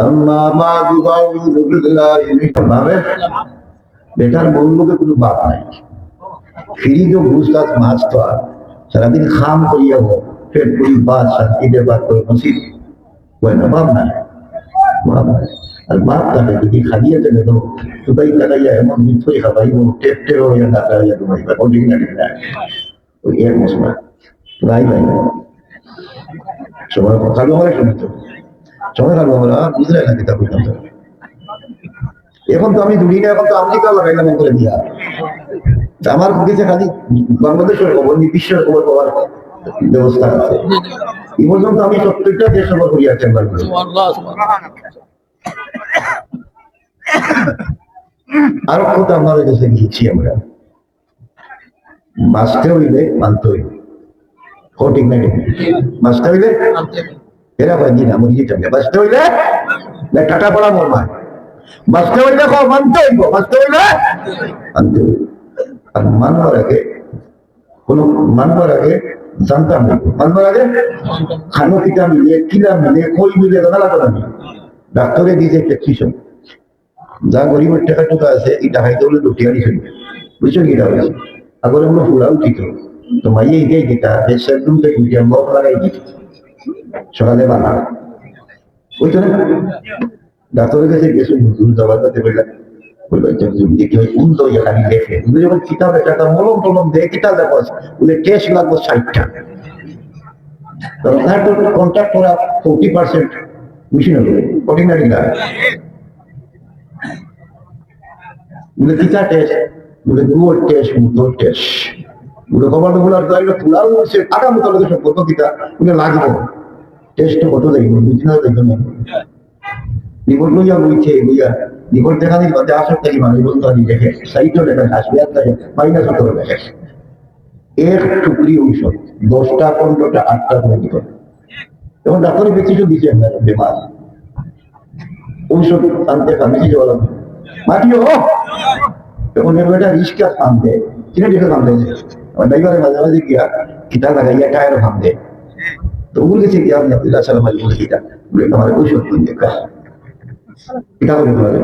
আম্মা বাদু আউযু বিল্লাহি ভাবে বেটার বন্ধুকে কোনো বাপ নাই ফিরি তো গুস্তাদ মাছ তো আর সারাদিন খাম করিয়া হোক ফের পুরি বাদ শান্তি দেবার তোর নসিব হয় না বাপ নাই বাপ নাই আর বাপ তাকে যদি খাইয়ে দেবে তো তোদাই তাকাইয়া এমন মিথ্যই খাবাইব টেপ টেপ হইয়া না তাকাইয়া তোমার ওদিক না ওই এক মশলা রাই ভাই সবার খালো আমরা শুনিত সবাই খালো আমরা বুঝলে না কিতাব পর্যন্ত এখন তো আমি দুদিনে এখন তো আমেরিকা লাগাইলাম করে দিয়া আমার কাছে খালি বাংলাদেশের খবর বিশ্বের খবর পাওয়ার ব্যবস্থা আছে এই পর্যন্ত আমি 70টা দেশ খবর করিয়া চেম্বার করি আরো কত আমাদের কাছে গিয়েছি আমরা বাঁচতে হইলে মানতে হইবে ঠিক না বাঁচতে হইলে এরা ভাই দিন আমি গিয়ে যাবে বাঁচতে হইলে টাটা পড়া মরমায় বাঁচতে হইলে মানতে হইব বাঁচতে হইলে মানতে হইব আর মানবার আগে কোন মানবার আগে জানতাম না মানবার আগে খানো পিঠা মিলিয়ে কিলা মিলিয়ে কই মিলিয়ে জানা করা নেই ডাক্তারে দিয়েছে প্রেসক্রিপশন যা গরিবের টাকা টুকা আছে এই টাকাইতে হলে লুটিয়ারি শুনবে বুঝছো কিটা হয়েছে আগর আমরা ফুলা উঠিত তো মাইয়ে এটাই যেটা দেশের দুধে কুটিয়া মগ লাগাই দিত সকালে বানা ওই তো ডাক্তারের কাছে গেছে হুজুর জবাব দিতে পারলাম মলম দেয় কিতাব দেখো টেস্ট লাগবে 60টা কন্ট্যাক্ট করা 40% মেশিন হবে অর্ডিনারি না বলে কিতা টেস্ট বলে গুয়ার টেস্ট মুতোর টেস্ট বলে কমান্ড গুলার দাইলে ফুলাও সে টাকা মতো লাগে সব কত কিতা বলে লাগবে টেস্ট কত দেখব বুঝনা দেখব নিবল লইয়া বইছে লইয়া নিবল দেখা দিল যে আসর থেকে মানে বলতো আমি দেখে সাইটো দেখা আসবে আর তাই মাইনাস করে দেখে এক টুকরি ঔষধ 10টা 15টা 8টা করে দিত এখন ডাক্তারের প্রেসক্রিপশন দিছে বেমার ঔষধ আনতে কামিয়ে যাওয়া মাটিও এখন এটা রিস্কা আনতে কিনা দেখে আনতে ড্রাইভারের মাঝে মাঝে গিয়া কিতা লাগাইয়া টায়ার ভাঙতে তো ওগুলো গেছে গিয়া আমি আব্দুল্লাহ সালাম আলী বলে কিটা বলে আমার ঔষধ কিনে দেখা এটা করে বলে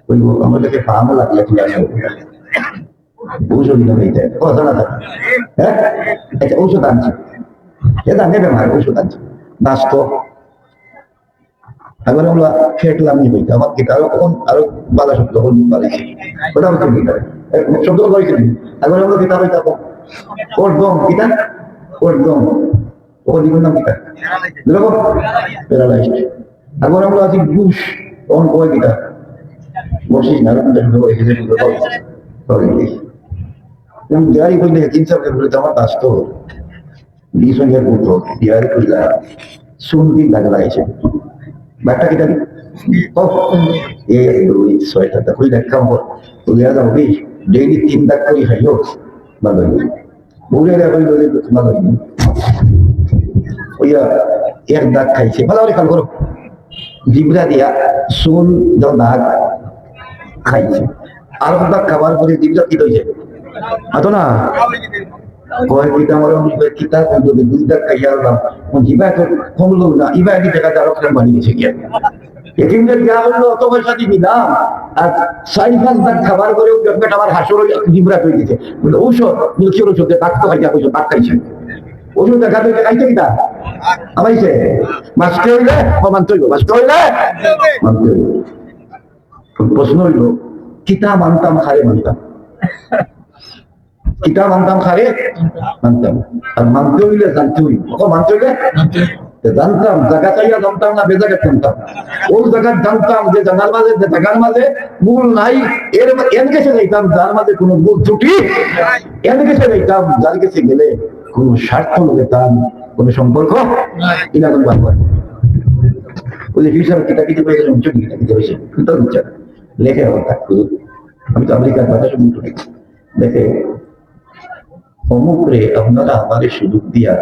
ওই আমাদেরকে পামও লাগলে তুলে আসে ঔষধ নিয়ে হয়ে যায় কথা না থাকে হ্যাঁ আচ্ছা ঔষধ আনছি এটা নেবে মার ঔষধ আনছি নাস্ত এবার আমরা খেটলাম নি বইতে আমার গীতা আরো বাধা শব্দ বাড়িয়েছি ওটা হচ্ছে গীতা শব্দ বাড়িয়েছি এবার আমরা গীতা বইতে ওরদম গীতা ওরদম ও জীবন নাম গীতা বুঝলো প্যারালাইজড এবার আমরা আছি ঘুষ তখন কয় গীতা বসিস না দিয়ারি করলে 3 সপ্তাহ বলে আমার ব্যস্ত 20 পুত্র দিয়ারি করলা শুনবি লাগা লাগাইছে ব্যাগটা কিটা এই 6টা তা কই দেখা হবো তুই আজ হবে ডেইলি 3 দাগ করে খাইও ভালো বুড়ে রে কই বলে ভালো ওইয়া এক দাগ খাইছে ভালো করে খেয়াল করো জিবরা দিয়া শুন দাও দাগ খাইছে আর দাগ খাবার পরে জিবরা কি হইছে আতো না কয় কিটা আমার কিতা কিন্তু 2 দাগ খাইয়া আলাম জিবা তো কমলো না ইবা কি টাকা আরো খান বানিয়েছে কি একিমটা কি হলো অত পয়সা দিবি না আর 4-5 দাগ খাবার করে গঙ্গাটা আমার হাসর জিবরা কই দিতে বলে ঔষধ কি ঔষধ দাগ তো খাইয়া কইছো দাগ খাইছে ওষুধ দেখা তো খাইছে কিটা আমাইছে মাছতে হইলে মানতে হইব মাছতে হইলে মানতে হইব প্রশ্ন হইল কিতা মানতাম খারে মানতাম কিতা মানতাম খারে মানতাম আর মানতে হইলে জানতে হইব মানতে হইলে জানতাম জায়গা চাইয়া জানতাম না বেজাগা জানতাম ওই জায়গা জানতাম যে জানার মাঝে যে জায়গার মাঝে মূল নাই এর কাছে যাইতাম যার মাঝে কোনো মূল ত্রুটি এর কাছে যাইতাম যার কাছে গেলে কোনো স্বার্থ পেতাম কোনো সম্পর্ক এরকম বারবার ওই যে ফিউচার কিতা কিতে পেয়েছে উচ্চ কিতা কিতে হয়েছে কিন্তু উচ্চার লেখে আমি তো আমেরিকার কথা শুনি দেখে অমুক রে আপনারা আমাদের সুযোগ দিয়া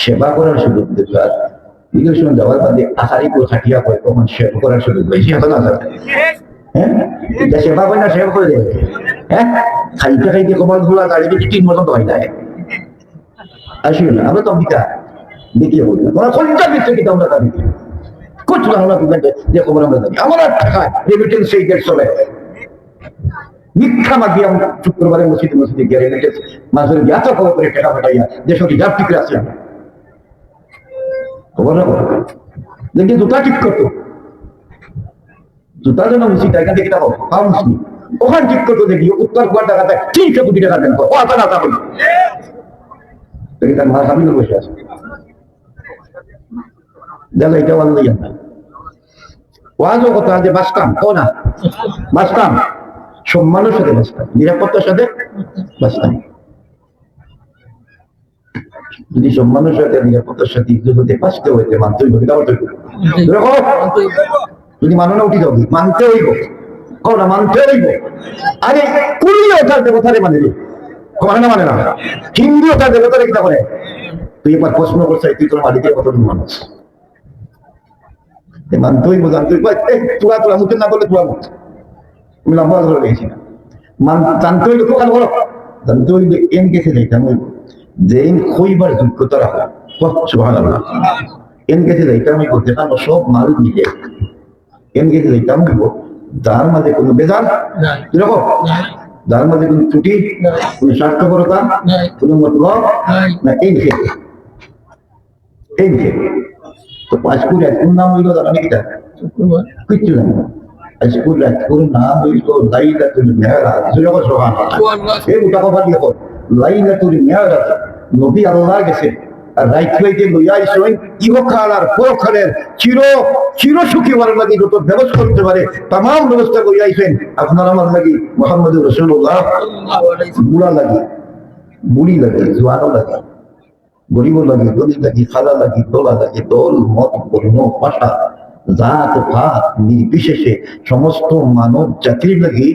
সেবা করার সুযোগ দেবার নিদর্শন যাওয়ার বাদে আহারি করে খাটিয়া হয় তখন সেবা করার সুযোগ বেশি এখন আছে হ্যাঁ সেবা করে না সেবা করে দেবে হ্যাঁ খাইতে খাইতে কমাল ধোলা গাড়ি ঠিক মতন হয় না আসিও না আমরা তো অম্বিকা দেখিয়ে বললাম ওরা কোনটা দিচ্ছে কিন্তু আমরা তা দেখি কোচ বাংলা বিভাগে যে খবর আমরা জানি আমার আর টাকায় রেমিটেন্স এই দেশ চলে মিথ্যা মাগিয়ে আমরা শুক্রবারে মসজিদে গিয়ে রেমিটেন্স মাঝে এত খবর করে টাকা পাঠাইয়া দেশে কি যার ঠিক আছে খবর না দেখি জুতা ঠিক করতো জুতা যেন উচিত এখান থেকে টাকা পাও মুসলিম ওখানে ঠিক করতো দেখি উত্তর কুয়ার টাকাতে 300 কোটি টাকা দেন ও আতা না বলি দেখি তার মা সামনে বসে আছে দেখো এটা বললো না ওয়াজও কথা যে বাসকাম ও না বাসকাম সম্মানের সাথে বাসকাম নিরাপত্তার সাথে বাসকাম যদি সম্মানের সাথে নিরাপত্তার সাথে জগতে বাঁচতে হইতে মানতে হইব যদি মানো না উঠি যাবি মানতে হইব না মানতে হইব আরে কুড়িও তার দেবতারে মানে মানে না মানে না হিন্দুও তার দেবতারে কিনা করে তুই একবার প্রশ্ন করছিস তুই তোর মালিকের কতটুকু মানুষ মানতে হইব জানতে হইব তোরা তোরা মুখে না বলে তোরা মুখ আমি লম্বা ধরে গেছি না জানতে হইলে তো বলো জানতে হইলে এন গেছে যাইতাম হইব যে খইবার যোগ্যতা রাখা সুবহানাল্লাহ এন গেছে যাইতাম হইব যেখানে সব মাল মিলে এন গেছে যাইতাম হইব যার মাঝে কোনো বেজার এরকম যার মাঝে কোনো ত্রুটি কোনো স্বার্থপরতা কোনো মতলব না এই ক্ষেত্রে এই ক্ষেত্রে তো পাঁচপুর এখন নাম হইল জানি কিটা কিচ্ছু জানি না আজপুর রাজপুর নাম হইল লাইলাতুল মেরাজ সুবহানাল্লাহ এই উটা কথা দিয়ে কর লাইলাতুল মেরাজ নবী আল্লাহ গেছে আর রাইট লাইতে লইয়া আইসেন ইহকাল আর পরকালের চির সুখী হওয়ার লাগি যত ব্যবস্থা করতে পারে তাম ব্যবস্থা করে আইসেন আপনার আমার লাগি মুহাম্মদুর রাসূলুল্লাহ বুড়া লাগি বুড়ি লাগি জোয়ানো লাগি গরিব লাগে গরিব লাগি খালা লাগি দোলা লাগে দল মত বর্ণ ভাষা জাত ভাত নির্বিশেষে সমস্ত মানব জাতির লাগি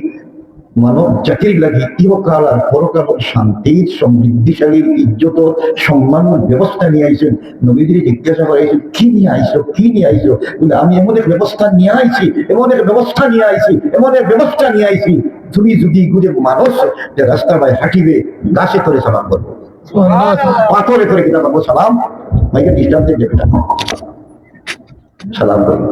ইহকাল আর পরকাল শান্তির সমৃদ্ধিশালী ইজ্জত সম্মান ব্যবস্থা নিয়ে আইছেন নবীদের জিজ্ঞাসা করে কি নিয়ে আইছো বলে আমি এমন এক ব্যবস্থা নিয়ে আইছি তুমি যদি গুজে মানুষ যে রাস্তা ভাই হাঁটিবে গাছে করে সালাম করবো পাথরে করে কিনা সালাম ভাইকে ডিস্টার্ব দিয়ে সালাম করবো